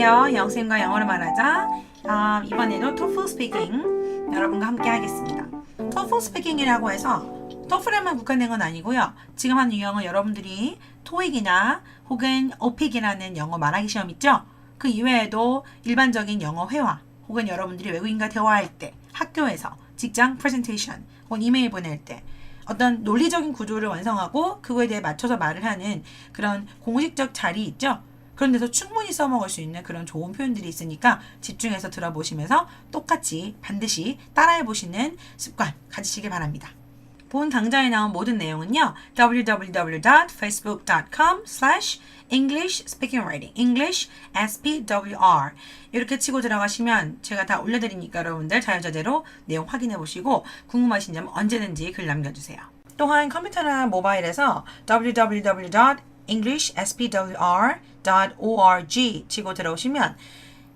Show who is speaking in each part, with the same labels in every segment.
Speaker 1: 안녕하세요. 영쌤과 영어를 말하자. 이번에도 TOEFL 스피킹 여러분과 함께 하겠습니다. TOEFL 스피킹이라고 해서 TOEFL에만 국한된 건 아니고요. 지금 하는 유형은 여러분들이 TOEIC이나 혹은 OPIC이라는 영어 말하기 시험 있죠? 그 이외에도 일반적인 영어 회화 혹은 여러분들이 외국인과 대화할 때, 학교에서, 직장 프레젠테이션 혹은 이메일 보낼 때 어떤 논리적인 구조를 완성하고 그거에 대해 맞춰서 말을 하는 그런 공식적 자리 있죠? 그런 데서 충분히 써먹을 수 있는 그런 좋은 표현들이 있으니까 집중해서 들어보시면서 똑같이 반드시 따라해보시는 습관 가지시길 바랍니다. 본 강좌에 나온 모든 내용은요. www.facebook.com/English Speaking Writing English SPWR 이렇게 치고 들어가시면 제가 다 올려드리니까 여러분들 자유자재로 내용 확인해보시고 궁금하신 점 언제든지 글 남겨주세요. 또한 컴퓨터나 모바일에서 www.englishspwr.org 치고 들어오시면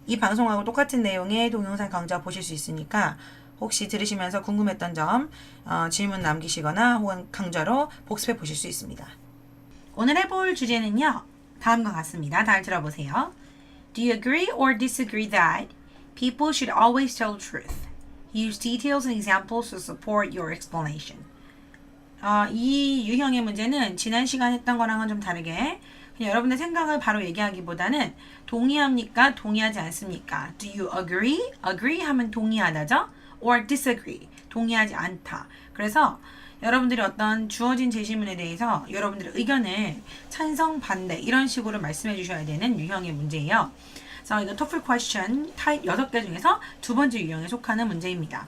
Speaker 1: 이 방송하고 똑같은 내용의 동영상 강좌 보실 수 있으니까 혹시 들으시면서 궁금했던 점 질문 남기시거나 혹은 강좌로 복습해 보실 수 있습니다. 오늘 해볼 주제는요. 다음과 같습니다. 잘 들어보세요. Do you agree or disagree that people should always tell the truth? Use details and examples to support your explanation. 이 유형의 문제는 지난 시간에 했던 거랑은 좀 다르게 그냥 여러분의 생각을 바로 얘기하기보다는 동의합니까? 동의하지 않습니까? Do you agree? Agree 하면 동의하다죠? Or disagree? 동의하지 않다. 그래서 여러분들이 어떤 주어진 제시문에 대해서 여러분들의 의견을 찬성, 반대 이런 식으로 말씀해 주셔야 되는 유형의 문제예요. 그래서 이거 TOEFL question 타입 6개 중에서 두 번째 유형에 속하는 문제입니다.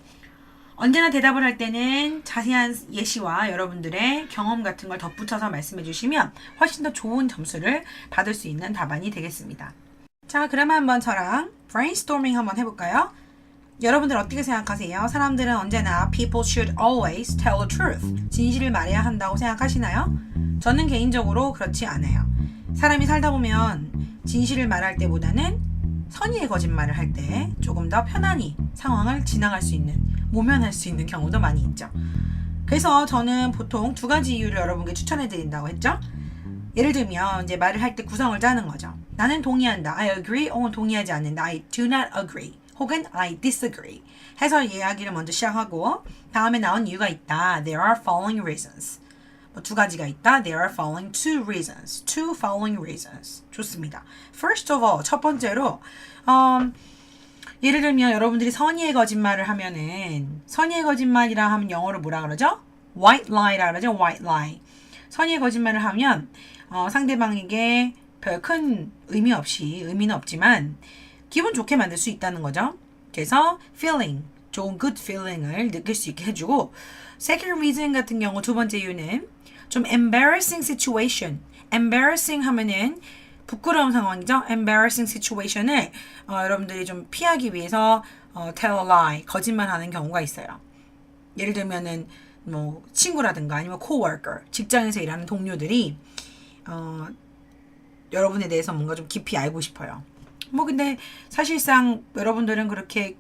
Speaker 1: 언제나 대답을 할 때는 자세한 예시와 여러분들의 경험 같은 걸 덧붙여서 말씀해 주시면 훨씬 더 좋은 점수를 받을 수 있는 답안이 되겠습니다. 자, 그러면 한번 저랑 brainstorming 한번 해볼까요? 여러분들 어떻게 생각하세요? 사람들은 언제나 people should always tell the truth. 진실을 말해야 한다고 생각하시나요? 저는 개인적으로 그렇지 않아요. 사람이 살다 보면 진실을 말할 때보다는 선의의 거짓말을 할 때 조금 더 편안히 상황을 지나갈 수 있는, 모면할 수 있는 경우도 많이 있죠. 그래서 저는 보통 두 가지 이유를 여러분께 추천해 드린다고 했죠. 예를 들면 이제 말을 할 때 구성을 짜는 거죠. 나는 동의한다. I agree. 혹은 동의하지 않는다. I do not agree. 혹은 I disagree. 해서 이야기를 먼저 시작하고 다음에 나온 이유가 있다. There are following reasons. 두 가지가 있다. There are following two reasons. Two following reasons. 좋습니다. First of all, 첫 번째로 예를 들면 여러분들이 선의의 거짓말을 하면은 선의의 거짓말이라 하면 영어로 뭐라 그러죠? White lie라 그러죠? White lie. 선의의 거짓말을 하면 상대방에게 별 큰 의미는 없지만 기분 좋게 만들 수 있다는 거죠. 그래서 feeling, 좋은 good feeling을 느낄 수 있게 해주고 second reason 같은 경우 두 번째 이유는 좀 embarrassing situation. embarrassing 하면은 부끄러운 상황이죠. embarrassing situation을 여러분들이 좀 피하기 위해서 tell a lie, 거짓말하는 경우가 있어요. 예를 들면은 뭐 친구라든가 아니면 coworker, 직장에서 일하는 동료들이 여러분에 대해서 뭔가 좀 깊이 알고 싶어요. 근데 사실상 여러분들은 그렇게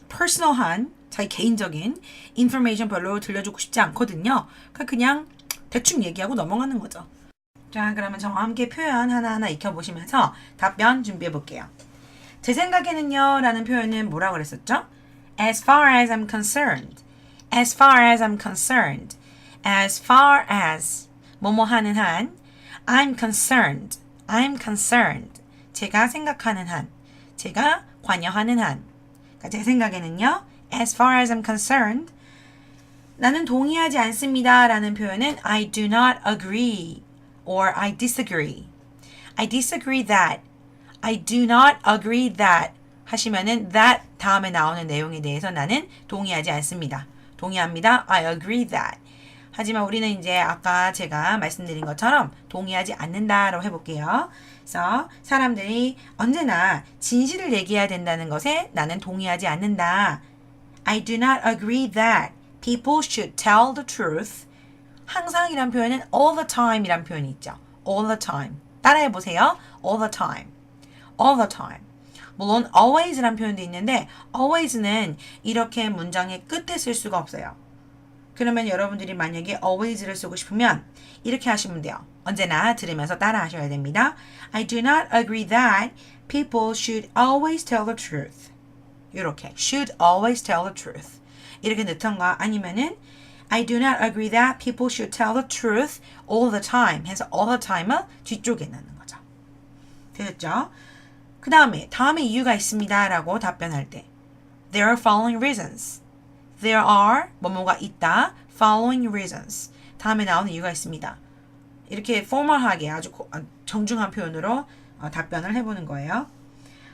Speaker 1: 퍼스널한 자기 개인적인 인포메이션 별로 들려주고 싶지 않거든요. 그냥 대충 얘기하고 넘어가는 거죠. 자, 그러면 저와 함께 표현 하나하나 익혀보시면서 답변 준비해 볼게요. 제 생각에는요 라는 표현은 뭐라고 그랬었죠? As far as I'm concerned. As far as I'm concerned. As far as 뭐뭐 하는 한 I'm concerned. I'm concerned. 제가 생각하는 한, 제가 관여하는 한. 그러니까 제 생각에는요, as far as I'm concerned, 나는 동의하지 않습니다 라는 표현은 I do not agree or I disagree. I disagree that. I do not agree that 하시면은 that 다음에 나오는 내용에 대해서 나는 동의하지 않습니다. 동의합니다. I agree that. 하지만 우리는 이제 아까 제가 말씀드린 것처럼 동의하지 않는다라고 해볼게요. 그래서 사람들이 언제나 진실을 얘기해야 된다는 것에 나는 동의하지 않는다. I do not agree that people should tell the truth. 항상이란 표현은 all the time 이란 표현이 있죠. all the time. 따라해보세요. all the time. all the time. 물론 always란 표현도 있는데 always는 이렇게 문장의 끝에 쓸 수가 없어요. 그러면 여러분들이 만약에 always를 쓰고 싶으면 이렇게 하시면 돼요. 언제나 들으면서 따라 하셔야 됩니다. I do not agree that people should always tell the truth. 이렇게 should always tell the truth. 이렇게 넣던가 아니면은 I do not agree that people should tell the truth all the time. 해서 all the time은 뒤쪽에 넣는 거죠. 되셨죠? 그 다음에 이유가 있습니다 라고 답변할 때 There are following reasons. There are 뭐뭐가 있다. Following reasons. 다음에 나오는 이유가 있습니다. 이렇게 포멀하게 아주 정중한 표현으로 답변을 해보는 거예요.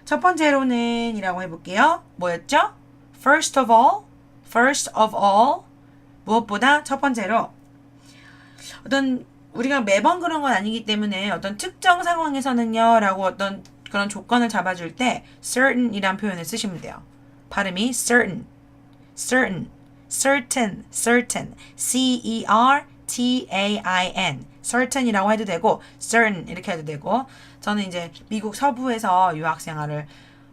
Speaker 1: 첫 번째로는 이라고 해볼게요. 뭐였죠? First of all. 무엇보다 첫 번째로 어떤 우리가 매번 그런 건 아니기 때문에 어떤 특정 상황에서는요 라고 어떤 그런 조건을 잡아줄 때 certain 이란 표현을 쓰시면 돼요. 발음이 certain, certain, C-E-R-T-A-I-N certain이라고 해도 되고 certain 이렇게 해도 되고 저는 이제 미국 서부에서 유학 생활을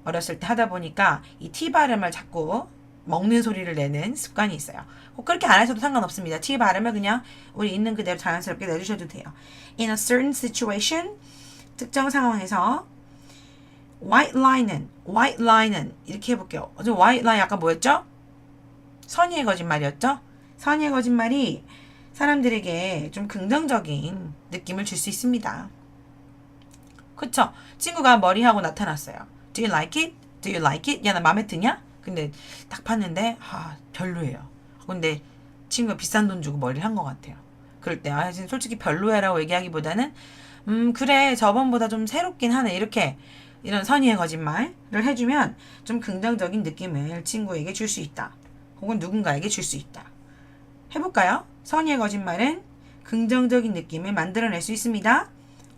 Speaker 1: 어렸을 때 하다 보니까 이 T 발음을 자꾸 먹는 소리를 내는 습관이 있어요. 꼭 그렇게 안 하셔도 상관없습니다. T 발음을 그냥 우리 있는 그대로 자연스럽게 내주셔도 돼요. In a certain situation 특정 상황에서 white line은 이렇게 해볼게요. 어제 white line 아까 뭐였죠? 선의의 거짓말이었죠? 선의의 거짓말이 사람들에게 좀 긍정적인 느낌을 줄 수 있습니다. 그쵸? 친구가 머리하고 나타났어요. Do you like it? Do you like it? 야, 나 마음에 드냐? 근데 딱 봤는데 별로예요. 근데 친구가 비싼 돈 주고 머리를 한 것 같아요. 그럴 때 솔직히 별로야라고 얘기하기보다는 그래 저번보다 좀 새롭긴 하네 이렇게 이런 선의의 거짓말을 해주면 좀 긍정적인 느낌을 친구에게 줄 수 있다. 혹은 누군가에게 줄 수 있다. 해볼까요? 선의의 거짓말은 긍정적인 느낌을 만들어낼 수 있습니다.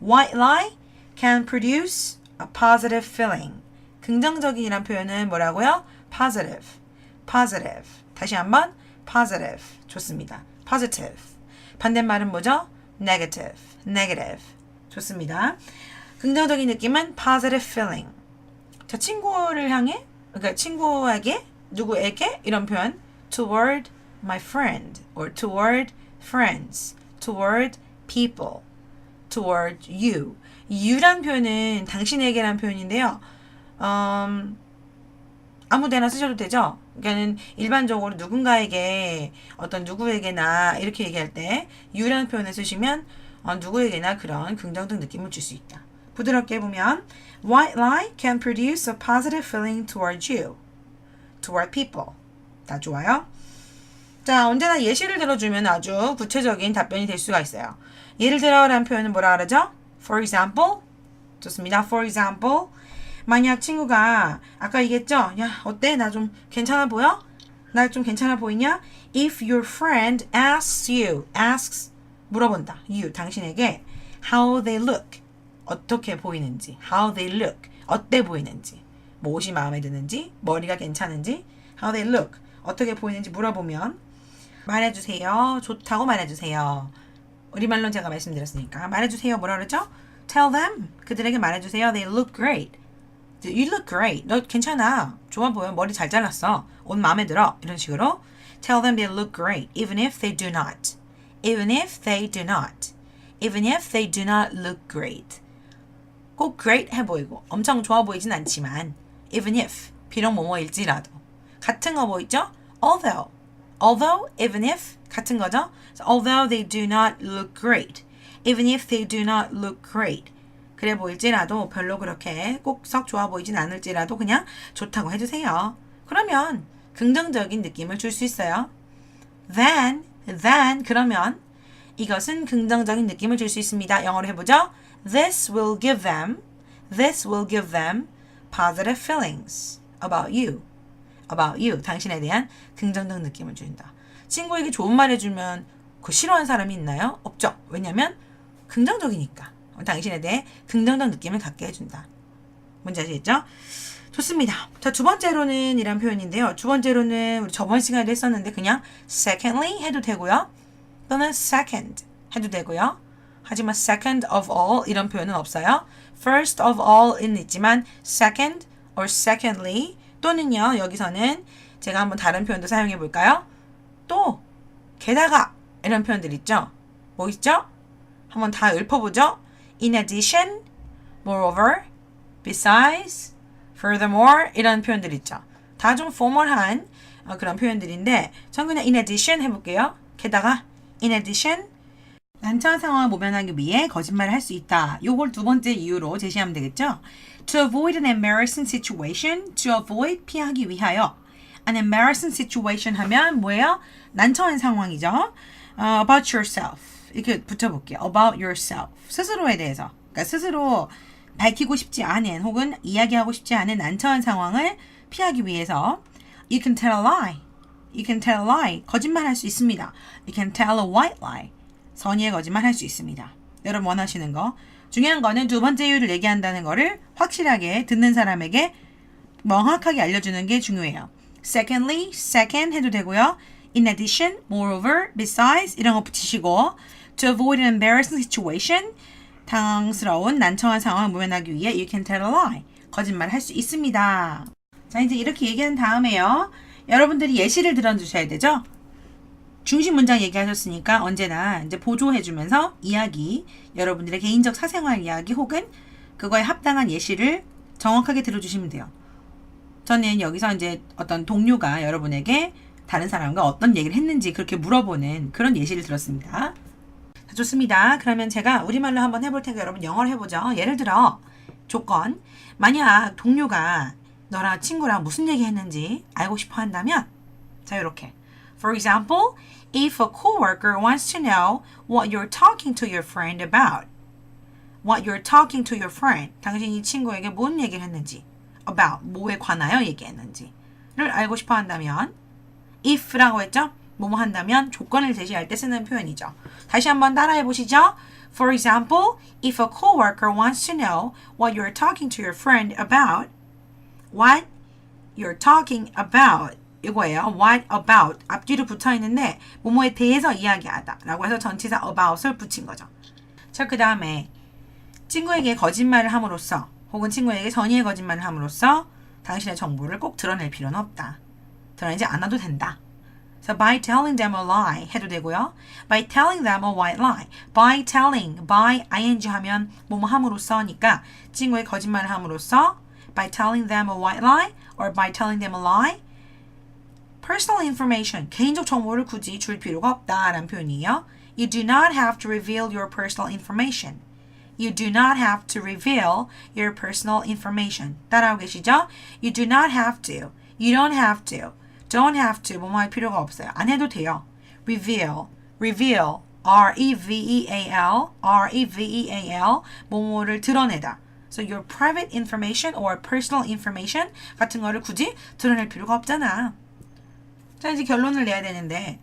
Speaker 1: White lie can produce a positive feeling. 긍정적인이란 표현은 뭐라고요? Positive. 다시 한번 positive. 좋습니다. Positive. 반대말은 뭐죠? Negative. 좋습니다. 긍정적인 느낌은 positive feeling. 자, 친구를 향해, 그러니까 친구에게, 누구에게 이런 표현 toward my friend or toward friends, toward people, toward you. you란 표현은 당신에게란 표현인데요. 아무데나 쓰셔도 되죠. 그러니까는 일반적으로 누군가에게 어떤 누구에게나 이렇게 얘기할 때 you라는 표현을 쓰시면 누구에게나 그런 긍정적 느낌을 줄 수 있다. 부드럽게 해보면 White lie can produce a positive feeling towards you, toward people. 다 좋아요. 자, 언제나 예시를 들어주면 아주 구체적인 답변이 될 수가 있어요. 예를 들어라는 표현은 뭐라 그러죠? For example. 좋습니다. For example. 만약 친구가 아까 얘기했죠? 야, 어때? 나 좀 괜찮아 보여? 나 좀 괜찮아 보이냐? If your friend asks 물어본다. You, 당신에게 how they look. 어떻게 보이는지. How they look. 어때 보이는지. 뭐 옷이 마음에 드는지. 머리가 괜찮은지. How they look. 어떻게 보이는지 물어보면 말해주세요. 좋다고 말해주세요. 우리말로 제가 말씀드렸으니까 말해주세요. 뭐라 그러죠? Tell them. 그들에게 말해주세요. They look great. You look great. 너 괜찮아. 좋아 보여. 머리 잘 잘랐어. 옷 마음에 들어. 이런 식으로 Tell them they look great. Even if they do not. Even if they do not. Even if they do not look great. 꼭 great 해 보이고 엄청 좋아 보이진 않지만 even if 비록 뭐뭐일지라도 같은 거 보이죠? although, even if 같은 거죠? So, although they do not look great. Even if they do not look great. 그래 보일지라도 별로 그렇게 꼭 썩 좋아 보이진 않을지라도 그냥 좋다고 해주세요. 그러면 긍정적인 느낌을 줄 수 있어요. Then 그러면 이것은 긍정적인 느낌을 줄 수 있습니다. 영어로 해보죠. This will give them positive feelings about you. 당신에 대한 긍정적 느낌을 준다. 친구에게 좋은 말 해주면 그 싫어하는 사람이 있나요? 없죠. 왜냐면 긍정적이니까. 당신에 대해 긍정적 느낌을 갖게 해준다. 뭔지 아시겠죠? 좋습니다. 자, 두 번째로는 이란 표현인데요. 두 번째로는 우리 저번 시간에도 했었는데 그냥 secondly 해도 되고요. 또는 second 해도 되고요. 하지만 second of all 이런 표현은 없어요. first of all은 있지만 second or secondly 또는요. 여기서는 제가 한번 다른 표현도 사용해 볼까요? 또 게다가 이런 표현들 있죠. 뭐 있죠? 한번 다 읊어보죠. In addition, moreover, besides, furthermore 이런 표현들 있죠. 다 좀 포멀한 그런 표현들인데 전 그냥 in addition 해볼게요. 게다가 in addition 난처한 상황을 모면하기 위해 거짓말을 할 수 있다. 요걸 두 번째 이유로 제시하면 되겠죠. To avoid an embarrassing situation. To avoid 피하기 위하여. An embarrassing situation 하면 뭐예요? 난처한 상황이죠. About yourself. 이렇게 붙여볼게요. About yourself. 스스로에 대해서. 그러니까 스스로 밝히고 싶지 않은 혹은 이야기하고 싶지 않은 난처한 상황을 피하기 위해서 You can tell a lie. You can tell a lie. 거짓말할 수 있습니다. You can tell a white lie. 선의의 거짓말 할 수 있습니다. 여러분 원하시는 거. 중요한 거는 두 번째 이유를 얘기한다는 거를 확실하게 듣는 사람에게 명확하게 알려주는 게 중요해요. Secondly, second 해도 되고요. In addition, moreover, besides 이런 거 붙이시고 To avoid an embarrassing situation 당황스러운 난처한 상황을 모면하기 위해 You can tell a lie. 거짓말 할 수 있습니다. 자 이제 이렇게 얘기한 다음에요. 여러분들이 예시를 들어주셔야 되죠. 중심 문장 얘기하셨으니까 언제나 이제 보조해주면서 이야기, 여러분들의 개인적 사생활 이야기 혹은 그거에 합당한 예시를 정확하게 들어주시면 돼요. 저는 여기서 이제 어떤 동료가 여러분에게 다른 사람과 어떤 얘기를 했는지 그렇게 물어보는 그런 예시를 들었습니다. 자, 좋습니다. 그러면 제가 우리말로 한번 해볼 테니까 여러분 영어로 해보죠. 예를 들어 조건, 만약 동료가 너랑 친구랑 무슨 얘기 했는지 알고 싶어 한다면 자 이렇게 For example, if a coworker wants to know what you're talking to your friend about. What you're talking to your friend. 당신이 친구에게 뭔 얘기를 했는지. About. 뭐에 관하여 얘기했는지를 알고 싶어 한다면 if라고 했죠? 뭐뭐 한다면 조건을 제시할 때 쓰는 표현이죠. 다시 한번 따라해 보시죠. For example, if a coworker wants to know what you're talking to your friend about. What you're talking about. 이거예요. What about 앞뒤로 붙어 있는데 뭐뭐에 대해서 이야기하다 라고 해서 전치사 about을 붙인 거죠. 자, 그 다음에 친구에게 거짓말을 함으로써 혹은 친구에게 전의의 거짓말을 함으로써 당신의 정보를 꼭 드러낼 필요는 없다. 드러내지 않아도 된다. So by telling them a lie 해도 되고요. By telling them a white lie. By telling, by ing 하면 뭐뭐 함으로써니까 친구의 거짓말을 함으로써 by telling them a white lie or by telling them a lie Personal information, 개인적 정보를 굳이 줄 필요가 없다라는 표현이에요. You do not have to reveal your personal information. You do not have to reveal your personal information. 따라하고 계시죠? You do not have to. You don't have to. Don't have to. 뭐뭐 할 필요가 없어요. 안 해도 돼요. Reveal, reveal, R-E-V-E-A-L, R-E-V-E-A-L, 뭐뭐를 드러내다. So your private information or personal information 같은 거를 굳이 드러낼 필요가 없잖아. 자 이제 결론을 내야 되는데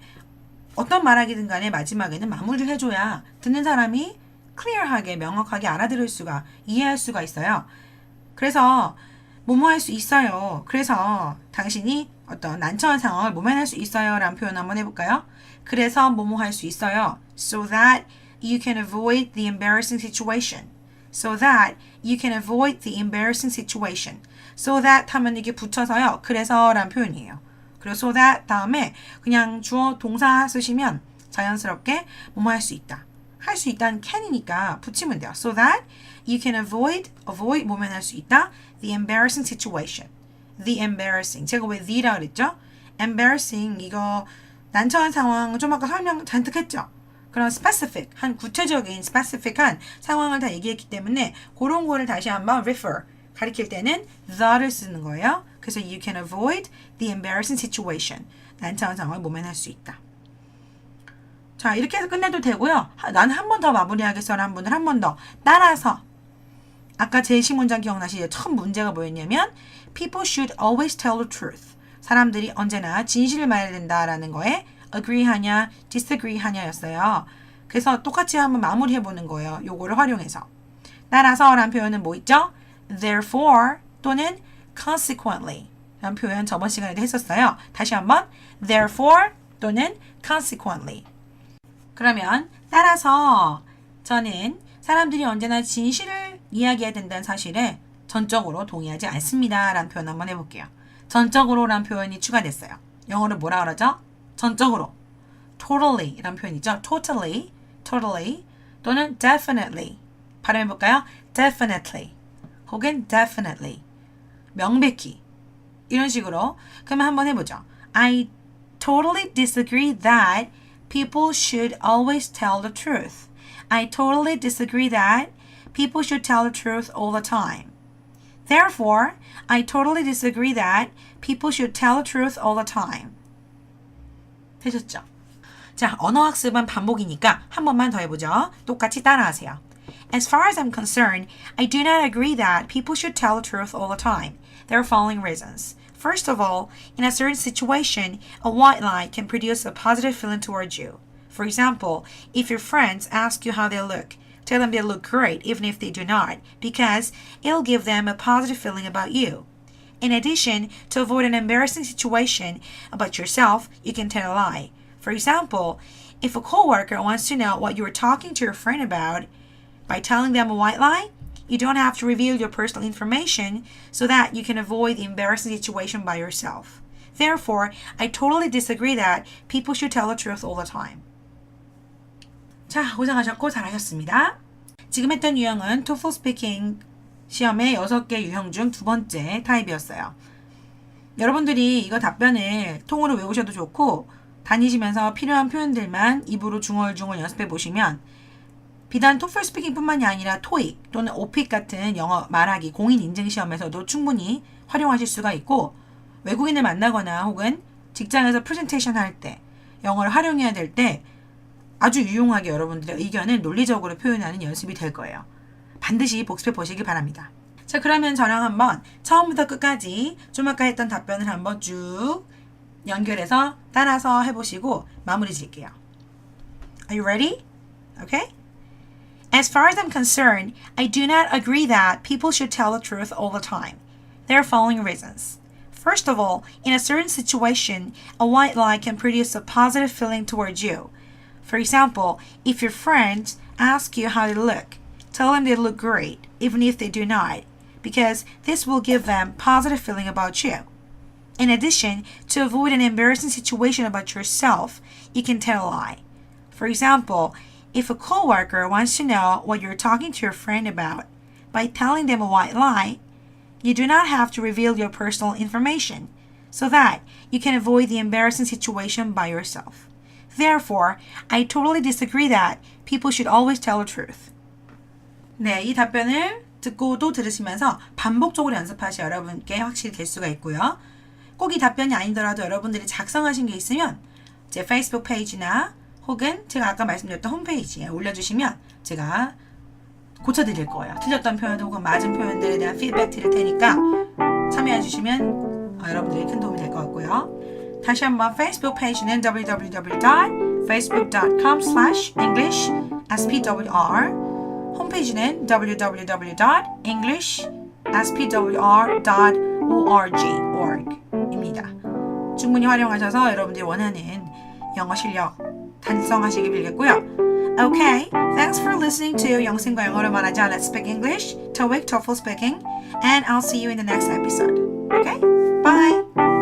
Speaker 1: 어떤 말하기든 간에 마지막에는 마무리를 해줘야 듣는 사람이 클리어하게 명확하게 알아들을 수가 이해할 수가 있어요. 그래서 뭐뭐 할 수 있어요. 그래서 당신이 어떤 난처한 상황을 모면할 수 있어요 라는 표현 한번 해볼까요? 그래서 뭐뭐 할 수 있어요. So that you can avoid the embarrassing situation. So that you can avoid the embarrassing situation. So that 하면 이게 붙여서요. 그래서 라는 표현이에요. 그리고 so that 다음에 그냥 주어 동사 쓰시면 자연스럽게 뭐뭐 할 수 있다. 할 수 있다는 can이니까 붙이면 돼요. So that you can avoid 뭐면 할 수 있다. The embarrassing situation. The embarrassing. 제가 왜 the라 그랬죠? embarrassing 이거 난처한 상황 좀 아까 설명 잔뜩 했죠? 그런 specific, 한 구체적인 specific한 상황을 다 얘기했기 때문에 그런 거를 다시 한번 refer 가리킬 때는 the를 쓰는 거예요. 그래서 you can avoid the embarrassing situation. 난처한 상황을 모면할 수 있다. 자, 이렇게 해서 끝내도 되고요. 난 한 번 더 마무리하겠어라는 분들 한 번 더 따라서 아까 제시 문장 기억나시죠? 첫 문제가 뭐였냐면 People should always tell the truth. 사람들이 언제나 진실을 말해야 된다라는 거에 agree 하냐, disagree 하냐였어요. 그래서 똑같이 한번 마무리해보는 거예요. 요거를 활용해서. 따라서라는 표현은 뭐 있죠? Therefore 또는 consequently 라는 표현 저번 시간에도 했었어요. 다시 한번 therefore 또는 consequently. 그러면 따라서 저는 사람들이 언제나 진실을 이야기해야 된다는 사실에 전적으로 동의하지 않습니다. 라는 표현 한번 해볼게요. 전적으로 라는 표현이 추가됐어요. 영어로 뭐라 그러죠? 전적으로. totally 이란 표현이죠. totally 또는 definitely 발음해볼까요? definitely 혹은 definitely 명백히 이런 식으로 그러면 한번 해보죠. I totally disagree that people should always tell the truth. I totally disagree that people should tell the truth all the time. Therefore, I totally disagree that people should tell the truth all the time. 되셨죠? 자, 언어학습은 반복이니까 한 번만 더 해보죠. 똑같이 따라하세요. As far as I'm concerned, I do not agree that people should tell the truth all the time. There are following reasons. First of all, in a certain situation, a white lie can produce a positive feeling towards you. For example, if your friends ask you how they look, tell them they look great even if they do not, because it'll give them a positive feeling about you. In addition, to avoid an embarrassing situation about yourself, you can tell a lie. For example, if a coworker wants to know what you were talking to your friend about, by telling them a white lie, you don't have to reveal your personal information so that you can avoid the embarrassing situation by yourself. Therefore, I totally disagree that people should tell the truth all the time. 자, 고생하셨고 잘하셨습니다. 지금 했던 유형은 TOEFL 스피킹 시험의 6개 유형 중 두 번째 타입이었어요. 여러분들이 이거 답변을 통으로 외우셔도 좋고 다니시면서 필요한 표현들만 입으로 중얼중얼 연습해 보시면 비단 토플 스피킹뿐만이 아니라 토익 또는 오픽 같은 영어 말하기 공인 인증 시험에서도 충분히 활용하실 수가 있고 외국인을 만나거나 혹은 직장에서 프레젠테이션 할 때 영어를 활용해야 될 때 아주 유용하게 여러분들의 의견을 논리적으로 표현하는 연습이 될 거예요. 반드시 복습해 보시기 바랍니다. 자, 그러면 저랑 한번 처음부터 끝까지 좀 아까 했던 답변을 한번 쭉 연결해서 따라서 해보시고 마무리 지을게요. Are you ready? Okay? As far as I'm concerned, I do not agree that people should tell the truth all the time. There are following reasons. First of all, in a certain situation, a white lie can produce a positive feeling towards you. For example, if your friends ask you how they look, tell them they look great, even if they do not, because this will give them a positive feeling about you. In addition, to avoid an embarrassing situation about yourself, you can tell a lie. For example, if a coworker wants to know what you're talking to your friend about, by telling them a white lie, you do not have to reveal your personal information, so that you can avoid the embarrassing situation by yourself. Therefore, I totally disagree that people should always tell the truth. 네, 이 답변을 듣고도 들으시면서 반복적으로 연습하셔야 여러분께 확실히 될 수가 있고요. 꼭 이 답변이 아니더라도 여러분들이 작성하신 게 있으면 제 페이스북 페이지나 혹은 제가 아까 말씀드렸던 홈페이지에 올려주시면 제가 고쳐드릴 거예요. 틀렸던 표현 혹은 맞은 표현들에 대한 피드백 드릴 테니까 참여해주시면 여러분들이 큰 도움이 될 것 같고요. 다시 한번 페이스북 페이지는 www.facebook.com/EnglishSPWR 홈페이지는 www.englishspwr.org.입니다. 충분히 활용하셔서 여러분들이 원하는 영어 실력 달성하시길 빌겠고요. Okay, thanks for listening to 영생과 영어를 말하자 Let's Speak English, TOEIC, TOEFL Speaking, and I'll see you in the next episode. Okay, bye!